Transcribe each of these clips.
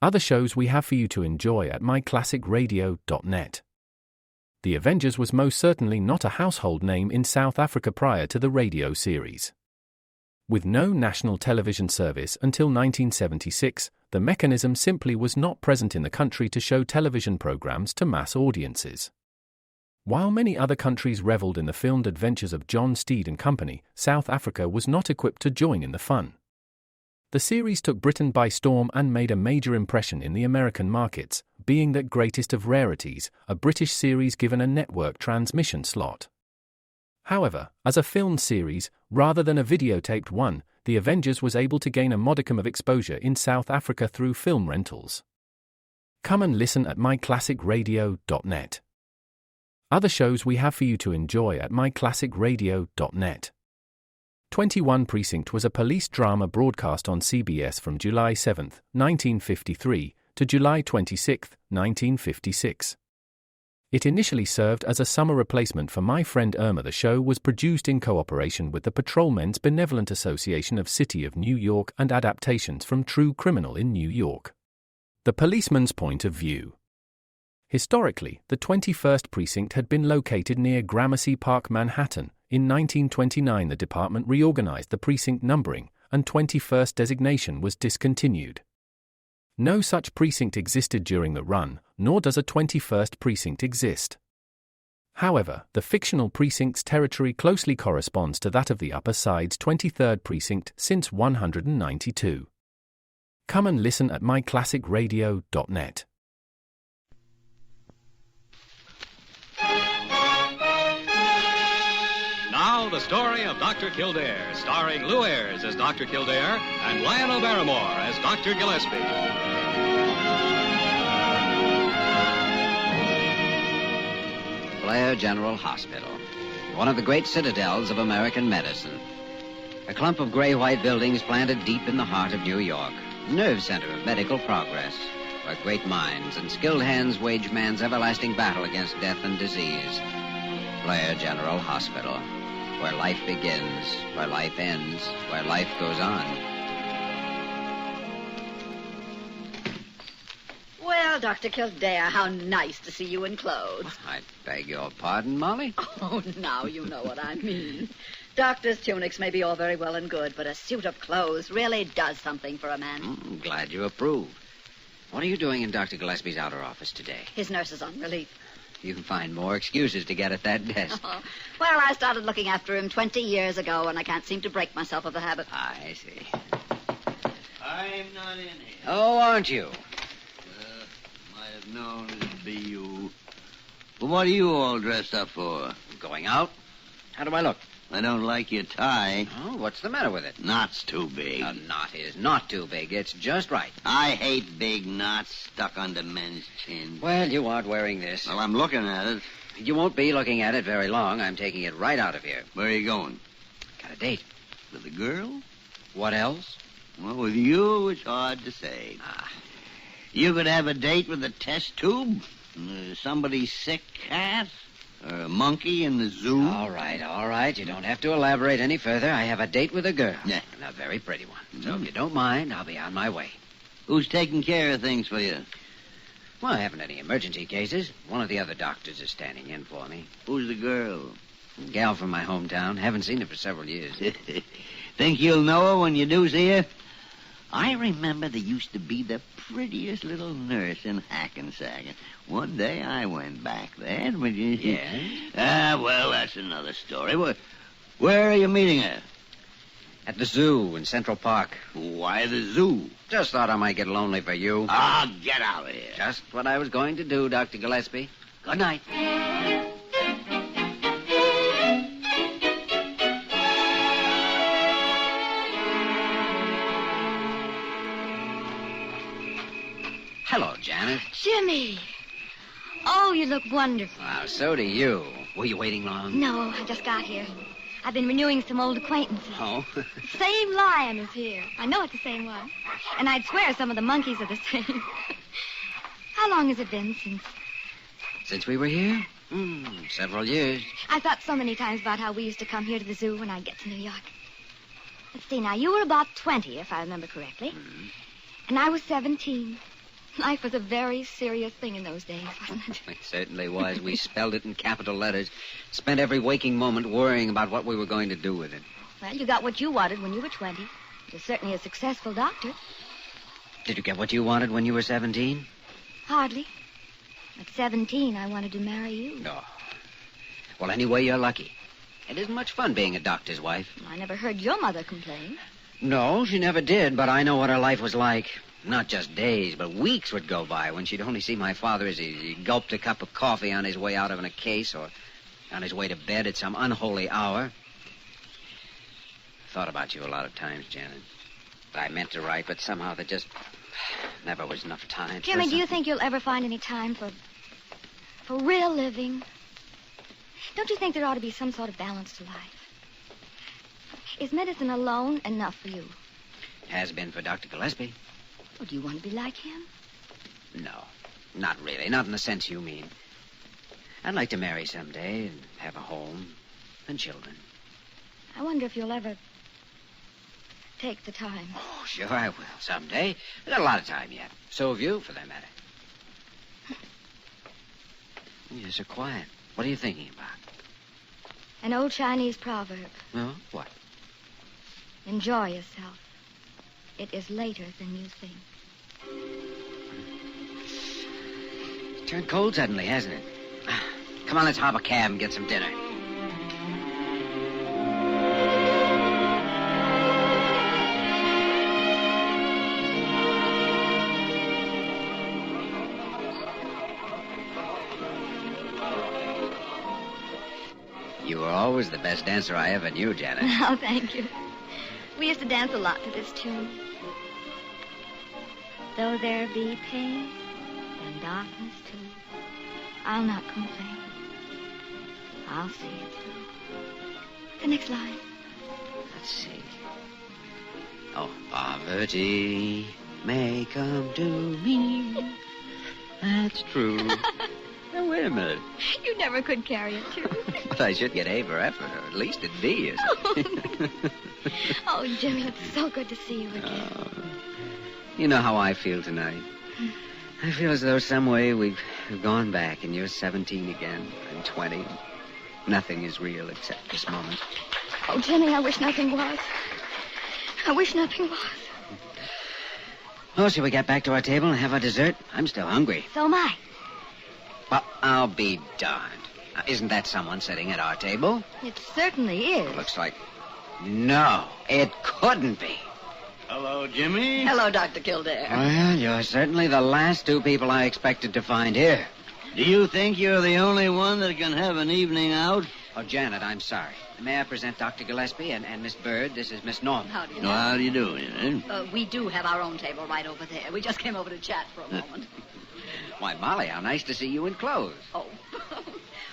Other shows we have for you to enjoy at myclassicradio.net. The Avengers was most certainly not a household name in South Africa prior to the radio series. With no national television service until 1976, the mechanism simply was not present in the country to show television programs to mass audiences. While many other countries reveled in the filmed adventures of John Steed and company, South Africa was not equipped to join in the fun. The series took Britain by storm and made a major impression in the American markets, being that greatest of rarities, a British series given a network transmission slot. However, as a filmed series, rather than a videotaped one, The Avengers was able to gain a modicum of exposure in South Africa through film rentals. Come and listen at myclassicradio.net. Other shows we have for you to enjoy at myclassicradio.net. 21 Precinct was a police drama broadcast on CBS from July 7, 1953, to July 26, 1956. It initially served as a summer replacement for My Friend Irma. The show was produced in cooperation with the Patrolmen's Benevolent Association of City of New York and adaptations from True Criminal in New York. The Policeman's Point of View. Historically, the 21st Precinct had been located near Gramercy Park, Manhattan. In 1929 the department reorganized the precinct numbering, and 21st designation was discontinued. No such precinct existed during the run, nor does a 21st precinct exist. However, the fictional precinct's territory closely corresponds to that of the Upper Side's 23rd precinct since 192. Come and listen at myclassicradio.net. Now, the story of Dr. Kildare, starring Lou Ayres as Dr. Kildare and Lionel Barrymore as Dr. Gillespie. Blair General Hospital, one of the great citadels of American medicine. A clump of gray-white buildings planted deep in the heart of New York, nerve center of medical progress, where great minds and skilled hands wage man's everlasting battle against death and disease. Blair General Hospital, where life begins, where life ends, where life goes on. Well, Dr. Kildare, how nice to see you in clothes. I beg your pardon, Molly? Oh, now you know what I mean. Doctor's tunics may be all very well and good, but a suit of clothes really does something for a man. I'm glad you approve. What are you doing in Dr. Gillespie's outer office today? His nurse is on relief. You can find more excuses to get at that desk. Oh, well, I started looking after him 20 years ago, and I can't seem to break myself of the habit. I see. I'm not in here. Oh, aren't you? Might have known it'd be you. Well, what are you all dressed up for? Going out? How do I look? I don't like your tie. Oh, what's the matter with it? Knot's too big. A knot is not too big. It's just right. I hate big knots stuck under men's chins. Well, you aren't wearing this. Well, I'm looking at it. You won't be looking at it very long. I'm taking it right out of here. Where are you going? Got a date. With a girl? What else? Well, with you, it's hard to say. You could have a date with a test tube, somebody's sick cat, or a monkey in the zoo. All right. You don't have to elaborate any further. I have a date with a girl. Yeah. And a very pretty one. So if you don't mind, I'll be on my way. Who's taking care of things for you? Well, I haven't any emergency cases. One of the other doctors is standing in for me. Who's the girl? A gal from my hometown. Haven't seen her for several years. Think you'll know her when you do see her? I remember there used to be the prettiest little nurse in Hackensack. One day I went back there, but you... Yeah? Well, that's another story. Where are you meeting her? At the zoo in Central Park. Why the zoo? Just thought I might get lonely for you. Ah, get out of here. Just what I was going to do, Dr. Gillespie. Good night. Hello, Janet. Jimmy! Oh, you look wonderful. Wow, so do you. Were you waiting long? No, I just got here. I've been renewing some old acquaintances. Oh? Same lion is here. I know it's the same one. And I'd swear some of the monkeys are the same. How long has it been since... Since we were here? Several years. I thought so many times about how we used to come here to the zoo when I'd get to New York. Let's see, now, you were about 20, if I remember correctly. And I was 17. Life was a very serious thing in those days, wasn't it? It certainly was. We spelled it in capital letters. Spent every waking moment worrying about what we were going to do with it. Well, you got what you wanted when you were 20. You're certainly a successful doctor. Did you get what you wanted when you were 17? Hardly. At 17, I wanted to marry you. No. Well, anyway, you're lucky. It isn't much fun being a doctor's wife. I never heard your mother complain. No, she never did, but I know what her life was like. Not just days, but weeks would go by when she'd only see my father as he gulped a cup of coffee on his way out of a case or on his way to bed at some unholy hour. Thought about you a lot of times, Janet. I meant to write, but somehow there just never was enough time. Jimmy, do you think you'll ever find any time for real living? Don't you think there ought to be some sort of balance to life? Is medicine alone enough for you? Has been for Dr. Gillespie. Or do you want to be like him? No, not really. Not in the sense you mean. I'd like to marry someday and have a home and children. I wonder if you'll ever take the time. Oh, sure I will. Someday. I've got a lot of time yet. So have you, for that matter. You're so quiet. What are you thinking about? An old Chinese proverb. Well, what? Enjoy yourself. It is later than you think. It's turned cold suddenly, hasn't it? Come on, let's hop a cab and get some dinner. You were always the best dancer I ever knew, Janet. Oh, thank you. We used to dance a lot to this tune. Though there be pain and darkness too, I'll not complain. I'll see it through. The next line. Let's see. Oh, poverty may come to me. That's true. Now, wait a minute. You never could carry a tune. But I should get A for effort, or at least it'd be, isn't it? Oh, Jimmy, it's so good to see you again. You know how I feel tonight. I feel as though some way we've gone back and you're 17 again. I'm 20. Nothing is real except this moment. Oh, Jimmy, I wish nothing was. I wish nothing was. Well, shall we get back to our table and have our dessert? I'm still hungry. So am I. Well, I'll be darned. Now, isn't that someone sitting at our table? It certainly is. Looks like... No, it couldn't be. Hello, Jimmy. Hello, Dr. Kildare. Well, you're certainly the last two people I expected to find here. Do you think you're the only one that can have an evening out? Oh, Janet, I'm sorry. May I present Dr. Gillespie and Miss Bird? This is Miss Norman. How do you No, know? how do you do, Janet? We do have our own table right over there. We just came over to chat for a moment. Why, Molly, how nice to see you in clothes. Oh.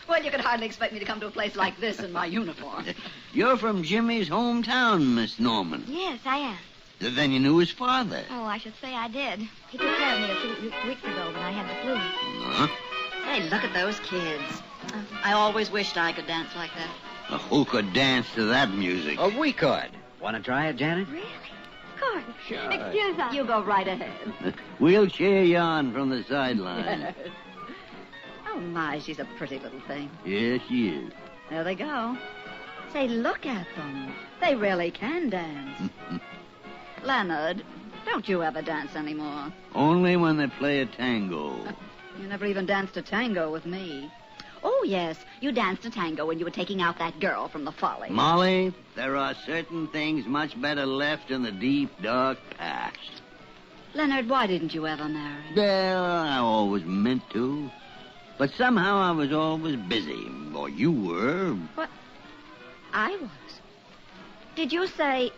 Well, you could hardly expect me to come to a place like this in my uniform. You're from Jimmy's hometown, Miss Norman. Yes, I am. Then you knew his father. Oh, I should say I did. He took care of me a few weeks ago when I had the flu. Huh? Hey, look at those kids. I always wished I could dance like that. Who could dance to that music? Oh, we could. Want to try it, Janet? Really? Of course. Sure. Excuse us. You go right ahead. We'll cheer you on from the sideline. Oh, my, she's a pretty little thing. Yes, she is. There they go. Say, look at them. They really can dance. Leonard, don't you ever dance anymore? Only when they play a tango. You never even danced a tango with me. Oh, yes, you danced a tango when you were taking out that girl from the Follies. Molly, there are certain things much better left in the deep, dark past. Leonard, why didn't you ever marry? Well, I always meant to. But somehow I was always busy. Or you were. What? I was? Did you say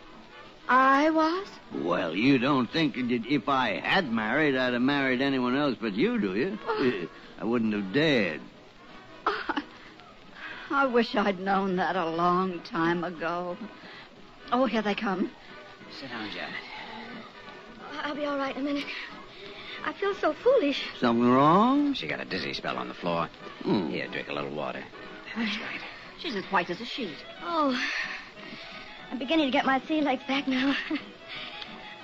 I was? Well, you don't think that if I had married, I'd have married anyone else but you, do you? I wouldn't have dared. I wish I'd known that a long time ago. Oh, here they come. Sit down, Janet. I'll be all right in a minute. I feel so foolish. Something wrong? She got a dizzy spell on the floor. Here, drink a little water. That's right. She's as white as a sheet. Oh, I'm beginning to get my sea legs back now.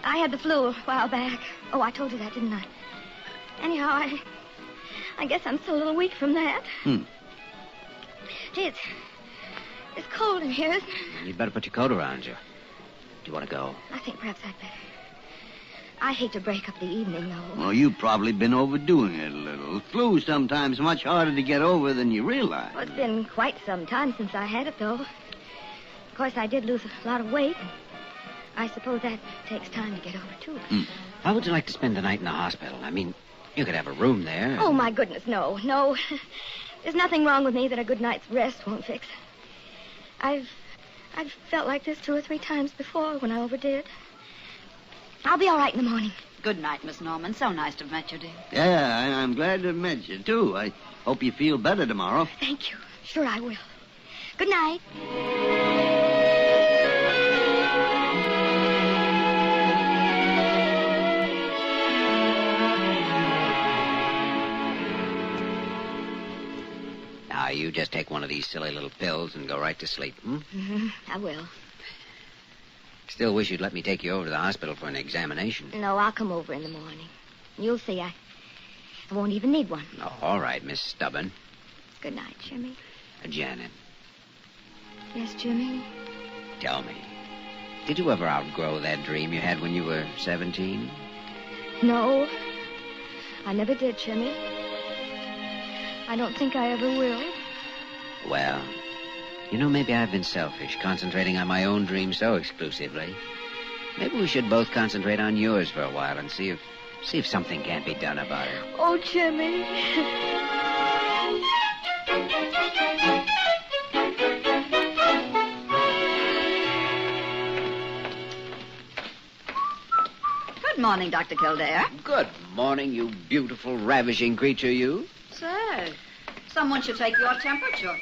I had the flu a while back. Oh, I told you that, didn't I? Anyhow, I guess I'm still a little weak from that. Gee, it's cold in here, isn't it? You'd better put your coat around you. Do you want to go? I think perhaps I'd better. I hate to break up the evening, though. Well, you've probably been overdoing it a little. Flu's sometimes much harder to get over than you realize. Well, it's been quite some time since I had it, though. Of course, I did lose a lot of weight. I suppose that takes time to get over, too. How would you like to spend the night in the hospital? I mean, you could have a room there. Oh, my goodness, no. There's nothing wrong with me that a good night's rest won't fix. I've felt like this 2 or 3 times before when I overdid. I'll be all right in the morning. Good night, Miss Norman. So nice to have met you, dear. Yeah, I'm glad to have met you, too. I hope you feel better tomorrow. Thank you. Sure I will. Good night. Now, you just take one of these silly little pills and go right to sleep, I will. Still wish you'd let me take you over to the hospital for an examination. No, I'll come over in the morning. You'll see, I won't even need one. Oh, all right, Miss Stubborn. Good night, Jimmy. Janet, Yes, Jimmy? tell me, did you ever outgrow that dream you had when you were 17? No, I never did, Jimmy. I don't think I ever will. Well, maybe I've been selfish, concentrating on my own dream so exclusively. Maybe we should both concentrate on yours for a while and see if something can't be done about it. Oh, Jimmy. Good morning, Dr. Kildare. Good morning, you beautiful, ravishing creature, you. Sir, someone should take your temperature.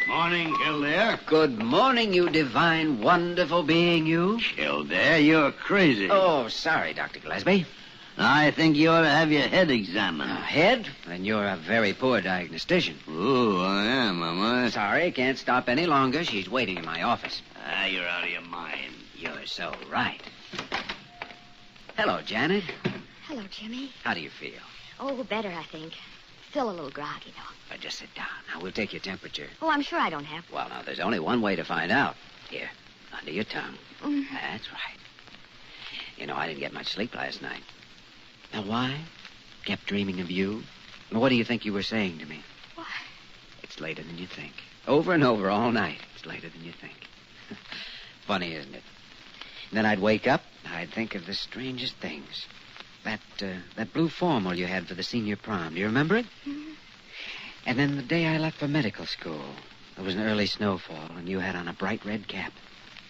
Morning, Kildare. Good morning, you divine, wonderful being, you. Kildare, you're crazy. Oh, sorry, Dr. Gillespie. I think you ought to have your head examined. Head? Then you're a very poor diagnostician. Oh, I am, am I? Sorry, can't stop any longer. She's waiting in my office. You're out of your mind. You're so right. Hello, Janet. Hello, Jimmy. How do you feel? Oh, better, I think. Still a little groggy, though. Just sit down. Now, we'll take your temperature. Oh, I'm sure I don't have to. Well, now, there's only one way to find out. Here, under your tongue. That's right. I didn't get much sleep last night. Now, why? Kept dreaming of you. What do you think you were saying to me? What? It's later than you think. Over and over all night. It's later than you think. Funny, isn't it? And then I'd wake up, I'd think of the strangest things. That blue formal you had for the senior prom. Do you remember it? And then the day I left for medical school, there was an early snowfall, and you had on a bright red cap.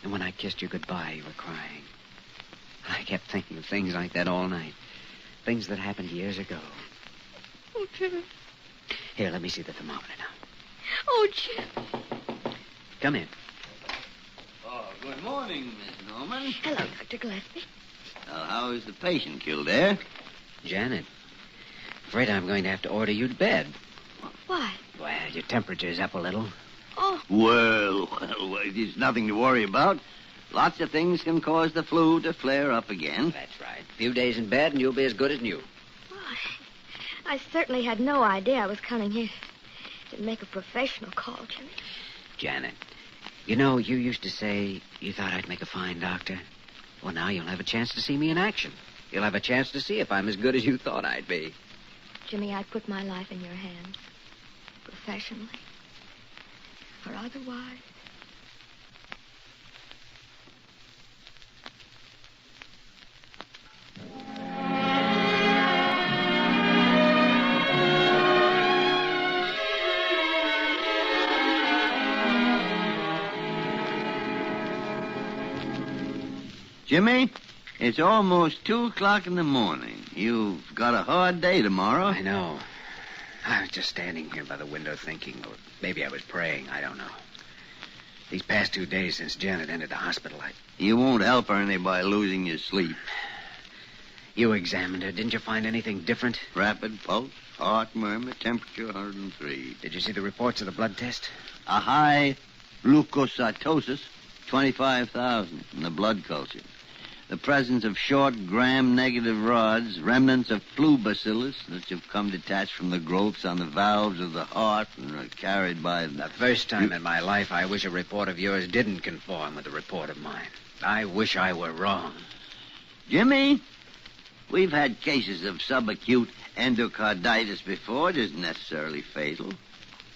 And when I kissed you goodbye, you were crying. I kept thinking of things like that all night. Things that happened years ago. Oh, Jimmy. Here, let me see the thermometer now. Oh, Jim. Come in. Oh, good morning, Miss Norman. Hello, Dr. Gillespie. How is the patient, Kildare? Janet, afraid I'm going to have to order you to bed. Why? Well, your temperature's up a little. Oh, Well, there's nothing to worry about. Lots of things can cause the flu to flare up again. That's right. A few days in bed and you'll be as good as new. I certainly had no idea I was coming here to make a professional call, Jimmy. Janet, you used to say you thought I'd make a fine doctor. Well, now you'll have a chance to see me in action. You'll have a chance to see if I'm as good as you thought I'd be. Jimmy, I put my life in your hands. Professionally. Or otherwise. Jimmy, it's almost 2 o'clock in the morning. You've got a hard day tomorrow. I know. I was just standing here by the window thinking, or maybe I was praying, I don't know. These past 2 days since Janet entered the hospital, You won't help her any by losing your sleep. You examined her. Didn't you find anything different? Rapid pulse, heart murmur, temperature 103. Did you see the reports of the blood test? A high leukocytosis, 25,000 in the blood culture. the presence of short gram-negative rods, remnants of flu bacillus that have come detached from the growths on the valves of the heart and are carried by... The first time in my life I wish a report of yours didn't conform with a report of mine. I wish I were wrong. Jimmy, we've had cases of subacute endocarditis before. It isn't necessarily fatal.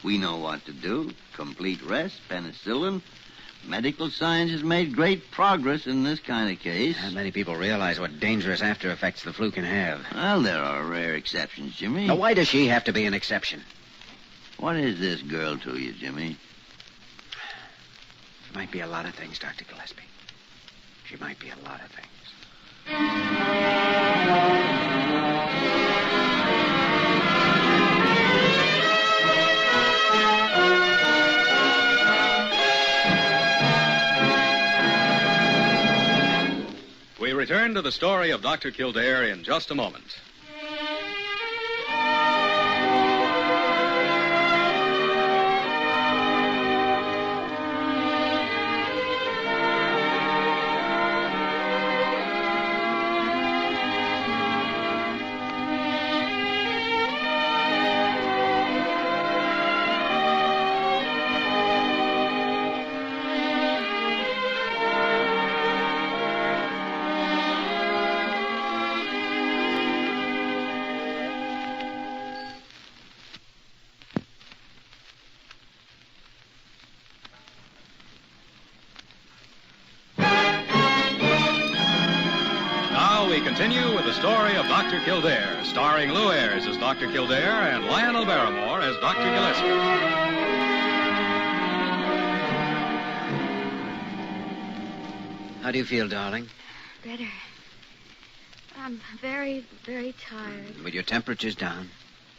We know what to do. Complete rest, penicillin. Medical science has made great progress in this kind of case. Not many people realize what dangerous after effects the flu can have. Well, there are rare exceptions, Jimmy. Now, why does she have to be an exception? What is this girl to you, Jimmy? She might be a lot of things, Dr. Gillespie. She might be a lot of things. We return to the story of Dr. Kildare in just a moment. We continue with the story of Dr. Kildare, starring Lou Ayres as Dr. Kildare and Lionel Barrymore as Dr. Gillespie. How do you feel, darling? Better. I'm very, very tired. With your temperature's down?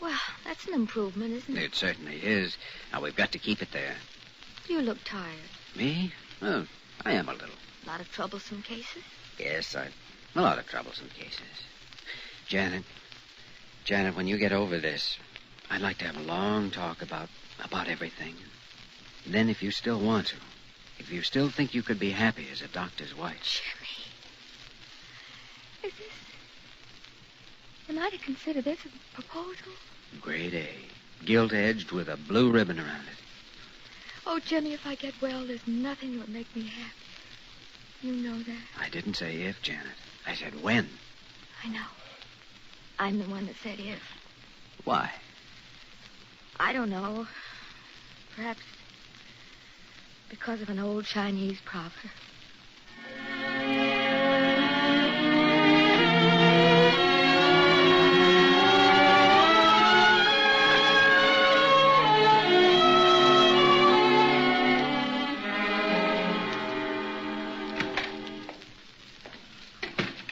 Well, that's an improvement, isn't it? It certainly is. Now, we've got to keep it there. You look tired. Me? Oh, I am a little. A lot of troublesome cases? Yes, a lot of troublesome cases. Janet, when you get over this, I'd like to have a long talk about everything. And then if you still want to, if you still think you could be happy as a doctor's wife. Jimmy. Is this... Am I to consider this a proposal? Grade A. Gilt-edged with a blue ribbon around it. Oh, Jimmy, if I get well, there's nothing that would make me happy. You know that. I didn't say if, Janet. I said when. I know. I'm the one that said if. Why? I don't know. Perhaps because of an old Chinese proverb.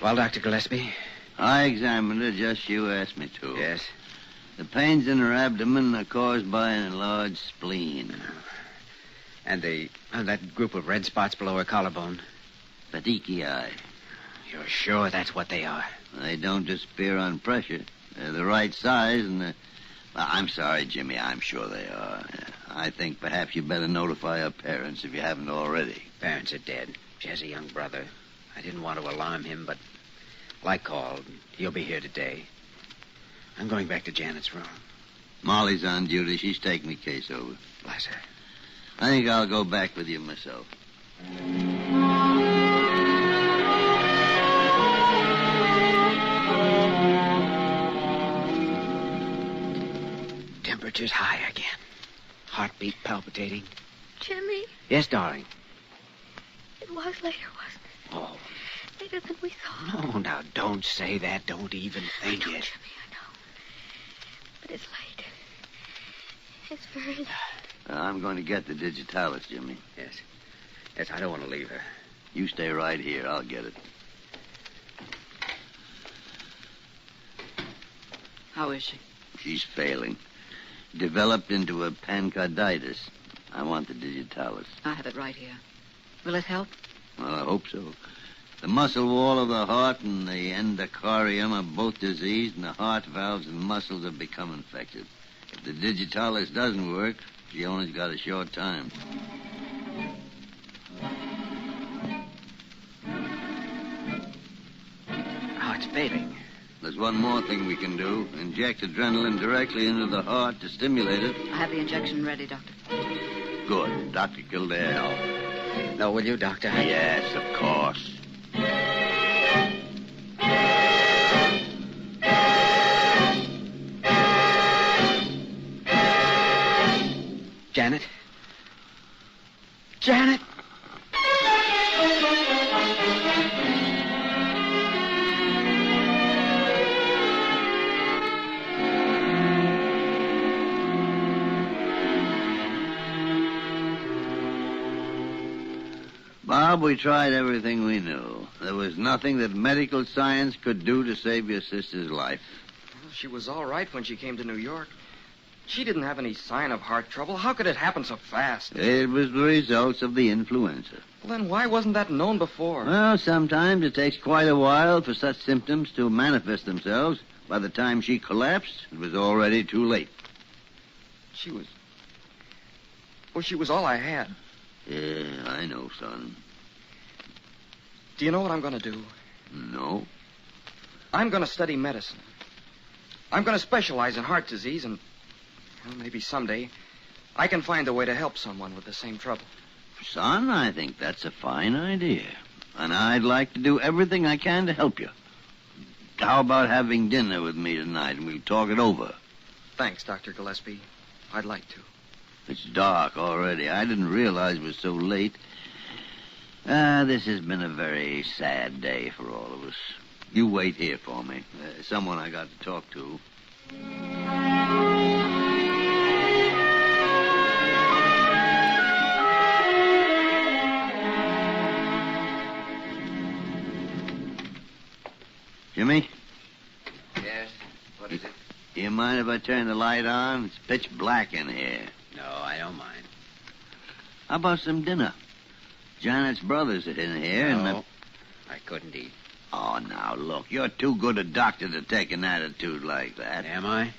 Well, Dr. Gillespie? I examined her just you asked me to. Yes? The pains in her abdomen are caused by an enlarged spleen. And that group of red spots below her collarbone? Petechiae. You're sure that's what they are? They don't disappear on pressure. They're the right size and the... Well, I'm sorry, Jimmy. I'm sure they are. I think perhaps you better notify her parents if you haven't already. Parents are dead. She has a young brother. I didn't want to alarm him, but like called. He'll be here today. I'm going back to Janet's room. Molly's on duty. She's taking the case over. Bless her. I think I'll go back with you myself. Temperature's high again. Heartbeat palpitating. Jimmy, Yes, darling. it was later, wasn't it? Oh, Later than we thought. no, now don't say that. Don't even think I know, it. Jimmy, I know. But it's late. It's very late. I'm going to get the digitalis, Jimmy. Yes. Yes, I don't want to leave her. You stay right here. I'll get it. How is she? She's failing. Developed into a pancreatitis. I want the digitalis. I have it right here. Will it help? Well, I hope so. The muscle wall of the heart and the endocardium are both diseased, and the heart valves and muscles have become infected. If the digitalis doesn't work, she only's got a short time. failing. There's one more thing we can do. Inject adrenaline directly into the heart to stimulate it. I have the injection ready, Doctor. Good. Dr. Kildare. No, will you, Doctor? Yes, of course. Janet? Janet! Bob, we tried everything we knew. There was nothing that medical science could do to save your sister's life. Well, she was all right when she came to New York. She didn't have any sign of heart trouble. How could it happen so fast? It was the results of the influenza. Well, then why wasn't that known before? Well, sometimes it takes quite a while for such symptoms to manifest themselves. By the time she collapsed, it was already too late. She was... Well, she was all I had. Yeah, I know, son. Do you know what I'm going to do? No? I'm going to study medicine. I'm going to specialize in heart disease, and well, maybe someday I can find a way to help someone with the same trouble. Son, I think that's a fine idea. And I'd like to do everything I can to help you. How about having dinner with me tonight, and we'll talk it over? Thanks, Dr. Gillespie. I'd like to. It's dark already. I didn't realize it was so late. This has been a very sad day for all of us. You wait here for me. Someone I got to talk to. Jimmy? Yes? What is it? Do you mind if I turn the light on? It's pitch black in here. No, I don't mind. How about some dinner? Janet's brothers are in here. No, I couldn't eat. Oh, now, look, you're too good a doctor to take an attitude like that. Am I?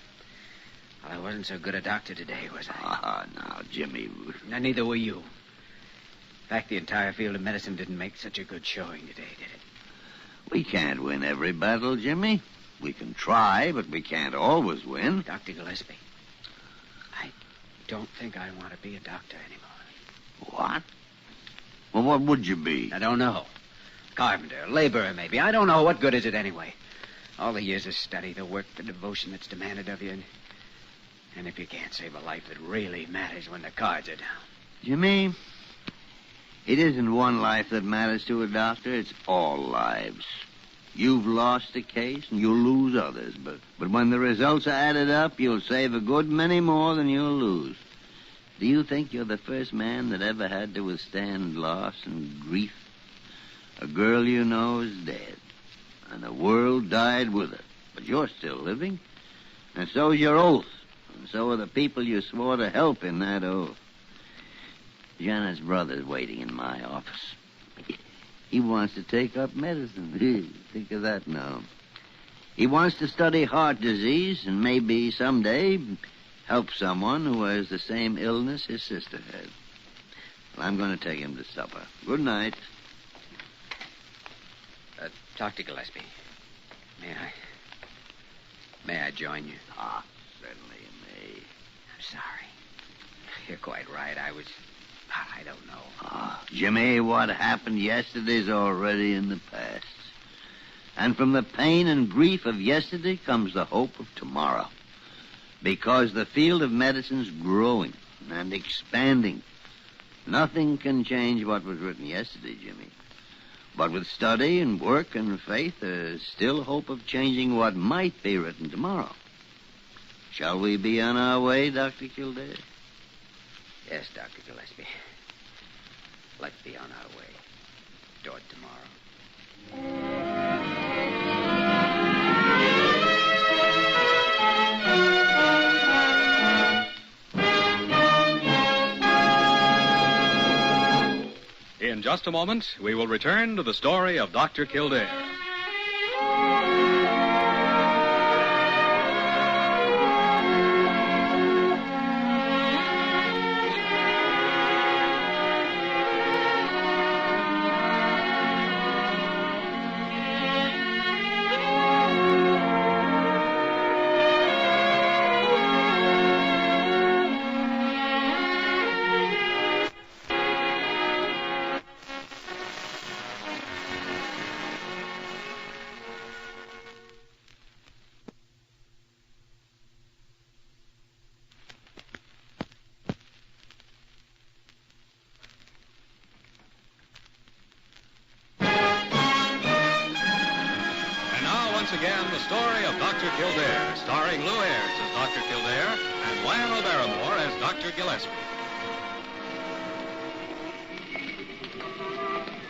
Well, I wasn't so good a doctor today, was I? Oh, now, Jimmy. No, neither were you. In fact, the entire field of medicine didn't make such a good showing today, did it? We can't win every battle, Jimmy. We can try, but we can't always win. Dr. Gillespie, I don't think I want to be a doctor anymore. What? Well, what would you be? I don't know. Carpenter, laborer, maybe. I don't know. What good is it anyway? All the years of study, the work, the devotion that's demanded of you. And if you can't save a life, it really matters when the cards are down. Jimmy, it isn't one life that matters to a doctor. It's all lives. You've lost a case, and you'll lose others. But when the results are added up, you'll save a good many more than you'll lose. Do you think you're the first man that ever had to withstand loss and grief? A girl you know is dead, and the world died with her. But you're still living, and so is your oath, and so are the people you swore to help in that oath. Janet's brother's waiting in my office. He wants to take up medicine. Think of that now. He wants to study heart disease and maybe someday help someone who has the same illness his sister had. Well, I'm going to take him to supper. Good night. Dr. Gillespie, may I join you? Ah, certainly you may. I'm sorry. You're quite right. I don't know. Ah, Jimmy, what happened yesterday's already in the past. And from the pain and grief of yesterday comes the hope of tomorrow. Because the field of medicine's growing and expanding. Nothing can change what was written yesterday, Jimmy. But with study and work and faith, there's still hope of changing what might be written tomorrow. Shall we be on our way, Dr. Kildare? Yes, Dr. Gillespie. Let's be on our way toward tomorrow. In just a moment, we will return to the story of Dr. Kildare. Dr. Kildare, starring Lou Ayres as Dr. Kildare and Lionel Barrymore as Dr. Gillespie.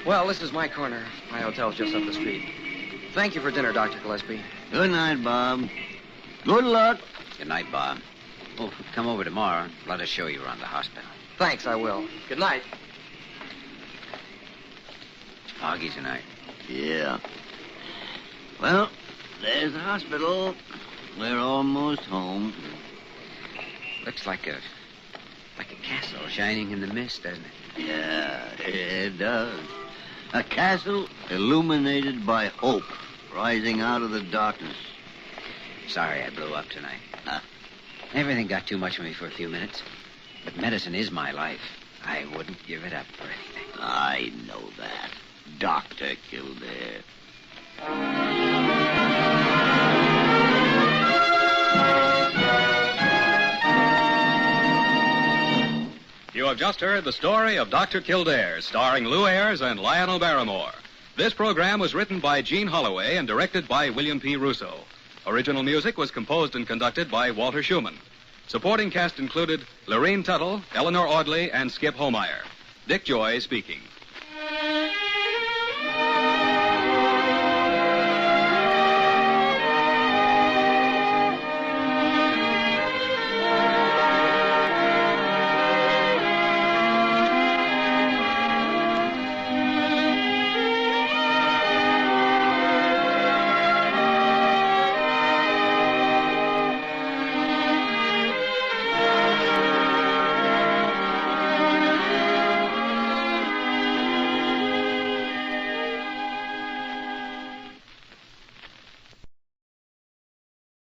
Well, this is my corner. My hotel's just up the street. Thank you for dinner, Dr. Gillespie. Good night, Bob. Good luck. Good night, Bob. Oh, come over tomorrow. Let us show you around the hospital. Thanks, I will. Good night. Foggy tonight. Yeah. Well, there's the hospital. We're almost home. Looks like a castle shining in the mist, doesn't it? Yeah, it does. A castle illuminated by hope, rising out of the darkness. Sorry I blew up tonight. Huh? Everything got too much for me for a few minutes. But medicine is my life. I wouldn't give it up for anything. I know that. Dr. Kildare. You have just heard the story of Dr. Kildare, starring Lou Ayres and Lionel Barrymore. This program was written by Gene Holloway and directed by William P. Russo. Original music was composed and conducted by Walter Schumann. Supporting cast included Lorene Tuttle, Eleanor Audley, and Skip Homeyer. Dick Joy speaking.